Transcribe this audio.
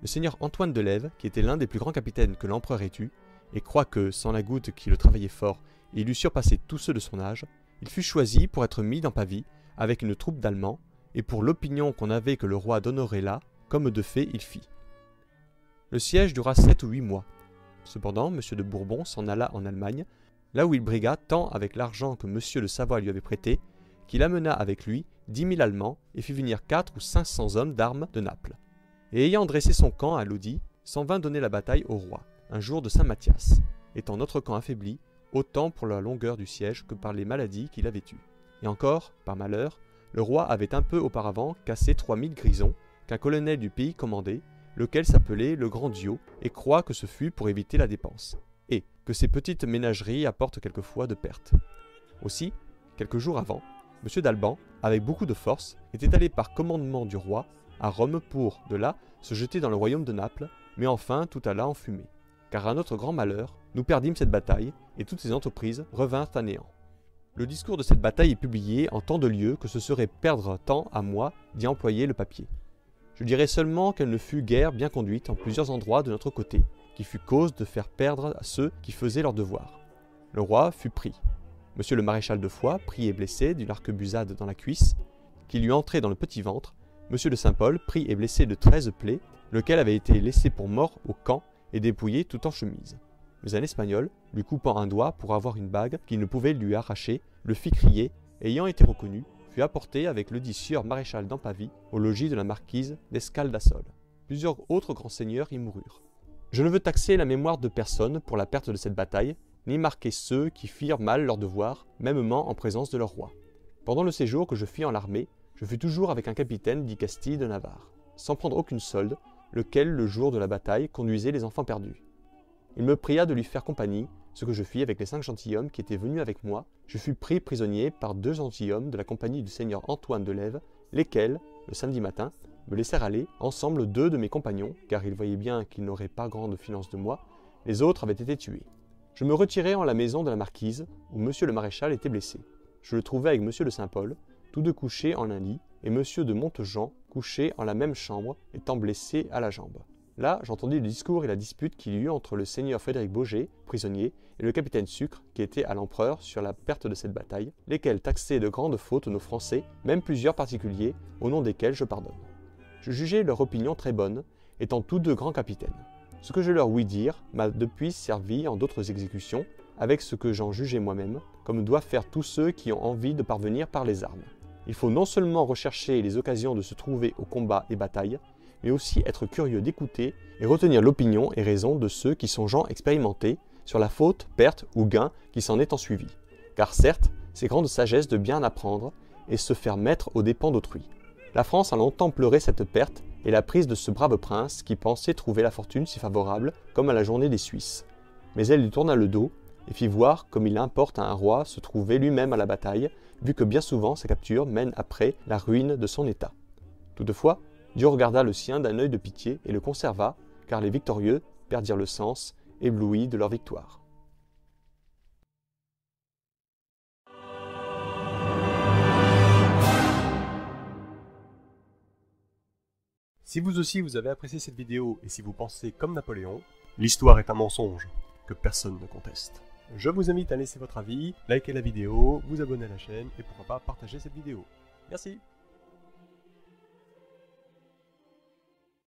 Le seigneur Antoine de Lèves, qui était l'un des plus grands capitaines que l'empereur ait eu, et croit que, sans la goutte qui le travaillait fort, il eût surpassé tous ceux de son âge, il fut choisi pour être mis dans Pavie avec une troupe d'Allemands, et pour l'opinion qu'on avait que le roi donnerait là, comme de fait il fit. Le siège dura 7 ou 8 mois. Cependant, M. de Bourbon s'en alla en Allemagne, là où il brigua tant avec l'argent que M. de Savoie lui avait prêté, qu'il amena avec lui 10 000 Allemands et fit venir 400 ou 500 hommes d'armes de Naples. Et ayant dressé son camp à Lodi, s'en vint donner la bataille au roi, un jour de Saint-Mathias, étant notre camp affaibli, autant pour la longueur du siège que par les maladies qu'il avait eues. Et encore, par malheur, le roi avait un peu auparavant cassé 3000 grisons qu'un colonel du pays commandait, lequel s'appelait le Grand Dieu, et croit que ce fut pour éviter la dépense, et que ces petites ménageries apportent quelquefois de pertes. Aussi, quelques jours avant, M. d'Alban, avec beaucoup de force, était allé par commandement du roi à Rome pour, de là, se jeter dans le royaume de Naples, mais enfin tout alla en fumée. Car à notre grand malheur, nous perdîmes cette bataille, et toutes ces entreprises revinrent à néant. Le discours de cette bataille est publié en tant de lieux que ce serait perdre temps à moi d'y employer le papier. Je dirais seulement qu'elle ne fut guère bien conduite en plusieurs endroits de notre côté, qui fut cause de faire perdre à ceux qui faisaient leur devoir. Le roi fut pris. Monsieur le maréchal de Foix, pris et blessé d'une arquebusade dans la cuisse, qui lui entrait dans le petit ventre. Monsieur de Saint-Pol, pris et blessé de 13 plaies, lequel avait été laissé pour mort au camp et dépouillé tout en chemise. Mais un Espagnol, lui coupant un doigt pour avoir une bague qu'il ne pouvait lui arracher, le fit crier, et ayant été reconnu, fut apporté avec le dit sieur maréchal d'Ampavie au logis de la marquise d'Escaldasol. Plusieurs autres grands seigneurs y moururent. Je ne veux taxer la mémoire de personne pour la perte de cette bataille, ni marquer ceux qui firent mal leur devoir, mêmement en présence de leur roi. Pendant le séjour que je fis en l'armée, je fus toujours avec un capitaine dit Castille de Navarre, sans prendre aucune solde, lequel, le jour de la bataille, conduisait les enfants perdus. Il me pria de lui faire compagnie, ce que je fis avec les 5 gentilshommes qui étaient venus avec moi. Je fus pris prisonnier par 2 gentilshommes de la compagnie du seigneur Antoine de Lèves, lesquels, le samedi matin, me laissèrent aller, ensemble 2 de mes compagnons, car ils voyaient bien qu'ils n'auraient pas grande finance de moi, les autres avaient été tués. Je me retirai en la maison de la marquise, où monsieur le maréchal était blessé. Je le trouvai avec monsieur de Saint-Pol, tous deux couchés en un lit, et monsieur de Montejean couché en la même chambre, étant blessé à la jambe. Là, j'entendis le discours et la dispute qu'il y eut entre le seigneur Frédéric Boger, prisonnier, et le capitaine Sucre, qui était à l'empereur sur la perte de cette bataille, lesquels taxaient de grandes fautes nos Français, même plusieurs particuliers, au nom desquels je pardonne. Je jugeai leur opinion très bonne, étant tous 2 grands capitaines. Ce que je leur ouïs dire m'a depuis servi en d'autres exécutions, avec ce que j'en jugeais moi-même, comme doivent faire tous ceux qui ont envie de parvenir par les armes. Il faut non seulement rechercher les occasions de se trouver au combat et bataille, mais aussi être curieux d'écouter et retenir l'opinion et raison de ceux qui sont gens expérimentés sur la faute, perte ou gain qui s'en est ensuivi. Car certes, c'est grande sagesse de bien apprendre et se faire mettre aux dépens d'autrui. La France a longtemps pleuré cette perte et la prise de ce brave prince qui pensait trouver la fortune si favorable comme à la journée des Suisses. Mais elle lui tourna le dos et fit voir comme il importe à un roi se trouver lui-même à la bataille, vu que bien souvent sa capture mène après la ruine de son état. Toutefois, Dieu regarda le sien d'un œil de pitié et le conserva, car les victorieux perdirent le sens, éblouis de leur victoire. Si vous aussi vous avez apprécié cette vidéo et si vous pensez comme Napoléon, l'histoire est un mensonge que personne ne conteste. Je vous invite à laisser votre avis, liker la vidéo, vous abonner à la chaîne et pourquoi pas partager cette vidéo. Merci.